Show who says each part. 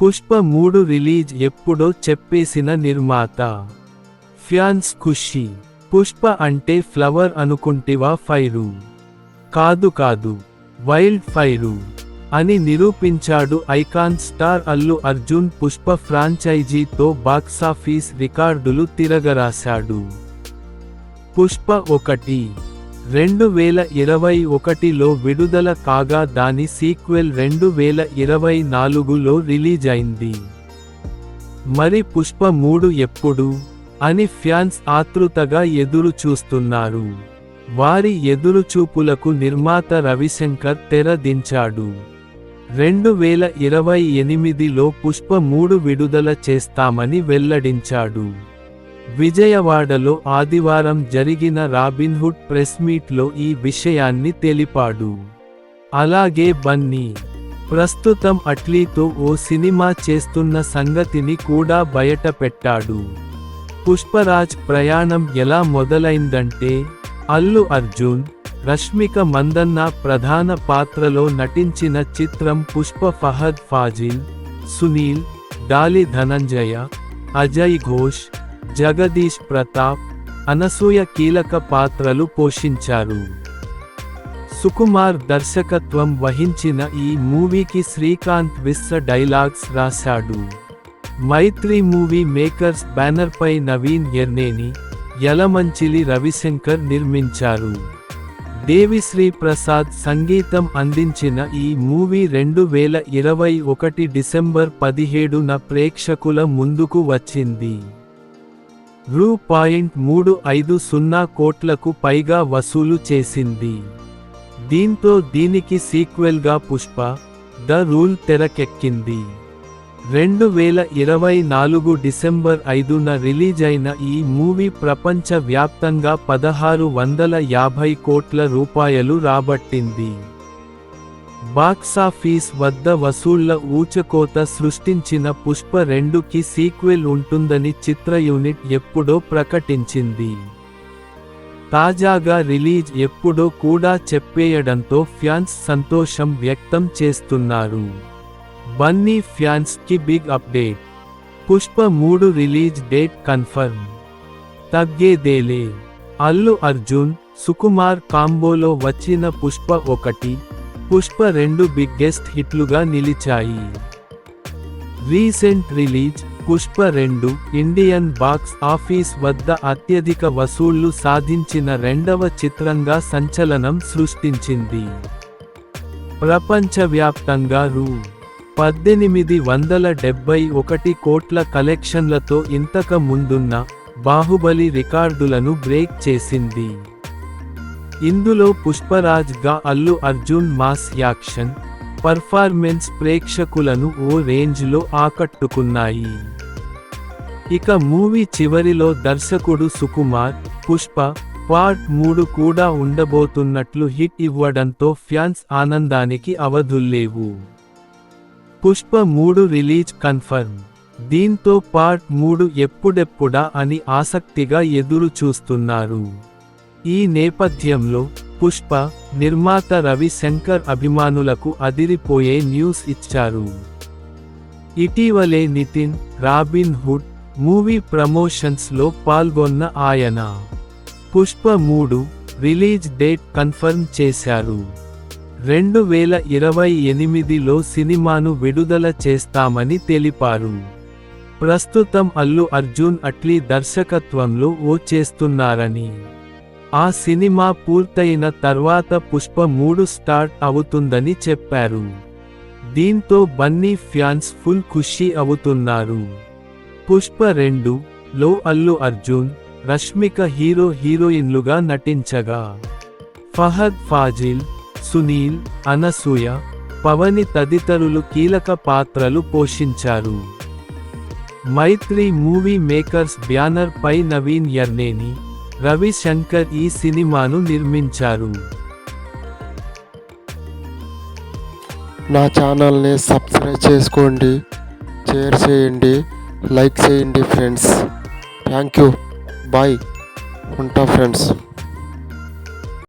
Speaker 1: Pushpa 3 release ఎప్పుడో చెప్పేసిన నిర్మాత. ఫ్యాన్స్ ఖుషి. పుష్ప అంటే ఫ్లవర్ అనుకుంటివా ఫైరు? కాదు వైల్డ్ ఫైరు అని నిరూపించాడు ఐకాన్ స్టార్ అల్లు అర్జున్. పుష్ప ఫ్రాంచైజీతో బాక్సాఫీస్ రికార్డులు తిరగరాశాడు. పుష్ప 1 2021లో విడుదల కాగా దాని సీక్వెల్ 2024లో రిలీజ్ అయింది. మరి పుష్ప 3 ఎప్పుడు అని ఫ్యాన్స్ ఆతృతగా ఎదురు చూస్తున్నారు. వారి ఎదురుచూపులకు నిర్మాత రవిశంకర్ తెర దించాడు. 2028లో పుష్ప 3 విడుదల చేస్తామని వెల్లడించాడు. విజయవాడలో ఆదివారం జరిగిన రాబిన్హుడ్ ప్రెస్ మీట్లో ఈ విషయాన్ని తెలిపాడు. అలాగే బన్నీ ప్రస్తుతం అట్లీతో ఓ సినిమా చేస్తున్న సంగతిని కూడా బయటపెట్టాడు. పుష్పరాజ్ ప్రయాణం ఎలా మొదలైందంటే, అల్లు అర్జున్, రష్మిక మందన్న ప్రధాన పాత్రలో నటించిన చిత్రం పుష్ప. ఫహద్ ఫాజిల్, సునీల్, డాలి ధనంజయ, అజయ్ ఘోష్, జగదీష్ ప్రతాప్, అనసూయ కీలక పాత్రలు పోషించారు. సుకుమార్ దర్శకత్వం వహించిన ఈ మూవీకి శ్రీకాంత్ విస్స డైలాగ్స్ రాశాడు. మైత్రి మూవీ మేకర్స్ బ్యానర్పై నవీన్ ఎర్నేని, యలమంచిలి రవిశంకర్ నిర్మించారు. దేవిశ్రీ ప్రసాద్ సంగీతం అందించిన ఈ మూవీ 2021 డిసెంబర్ 17న ప్రేక్షకుల ముందుకు వచ్చింది. రూ.350 కోట్లకు పైగా వసూలు చేసింది. దీంతో దీనికి సీక్వెల్గా పుష్ప ద రూల్ తెరకెక్కింది. 2024 డిసెంబర్ 5న రిలీజైన ఈ మూవీ ప్రపంచ వ్యాప్తంగా 1650 కోట్ల రూపాయలు రాబట్టింది. బాక్సాఫీస్ వద్ద వసూళ్ల ఊచకోత సృష్టించిన పుష్ప 2కి సీక్వెల్ ఉంటుందని చిత్ర యూనిట్ ఎప్పుడో ప్రకటించింది. తాజాగా రిలీజ్ ఎప్పుడో కూడా చెప్పేయడంతో ఫ్యాన్స్ సంతోషం వ్యక్తం చేస్తున్నారు. బన్నీ ఫ్యాన్స్ కి big update. Pushpa 3 release date confirm. తగ్గేదేలే. అల్లు అర్జున్, సుకుమార్ కాంబోలో వచ్చిన పుష్ప 1, పుష్ప 2 బిగ్గెస్ట్ హిట్లుగా నిలిచాయి. Recent release Pushpa 2 Indian box office వద్ద అత్యధిక వసూళ్లు సాధించిన రెండవ చిత్రంగా సంచలనం సృష్టించింది. ప్రపంచవ్యాప్తంగా రూ.1871 కోట్ల కలెక్షన్లతో ఇంతక ముందున్న బాహుబలి రికార్డులను బ్రేక్ చేసింది. ఇందులో పుష్పరాజ్ గా Allu Arjun mass action performance ప్రేక్షకులను ఓ రేంజ్లో ఆకట్టుకున్నాయి. ఇక మూవీ చివరిలో దర్శకుడు సుకుమార్, పుష్ప పార్ట్ 3 కూడా ఉండబోతున్నట్లు హిట్ ఇవ్వడంతో ఫ్యాన్స్ ఆనందానికి అవధుల్లేవు. Pushpa 3 release confirm. దీంతో పార్ట్ 3 ఎప్పుడెప్పుడా అని ఆసక్తిగా ఎదురు చూస్తున్నారు. ఈ నేపథ్యంలో పుష్ప నిర్మాత రవి శంకర్ అభిమానులకు అదిరిపోయే న్యూస్ ఇచ్చారు. ఇటీవలే నితిన్ రాబిన్ హుడ్ మూవీ ప్రమోషన్స్లో పాల్గొన్న ఆయన పుష్ప 3 రిలీజ్ డేట్ కన్ఫర్మ్ చేశారు. 2028లో సినిమాను విడుదల చేస్తామని తెలిపారు. ప్రస్తుతం అల్లు అర్జున్ అట్లీ దర్శకత్వంలో ఓ చేస్తున్నారని, ఆ సినిమా పూర్తయిన తర్వాత పుష్ప 3 స్టార్ట్ అవుతుందని చెప్పారు. దీంతో బన్నీ ఫ్యాన్స్ ఫుల్ ఖుషి అవుతున్నారు. పుష్ప 2లో అల్లు అర్జున్, రష్మిక హీరోయిన్లుగా నటించగా, ఫహద్ ఫాజిల్, సునీల్, అనసూయ, పవని తదితరులు కీలక పాత్రలు పోషించారు. మైత్రి మూవీ మేకర్స్ బ్యానర్ పై నవీన్ ఎర్నేని, రవి శంకర్ ఈ సినిమాను నిర్మించారు.
Speaker 2: నా ఛానల్ని సబ్స్క్రైబ్ చేసుకోండి, షేర్ చేయండి, లైక్ చేయండి ఫ్రెండ్స్. Thank you. బాయ్. ఉంటా ఫ్రెండ్స్.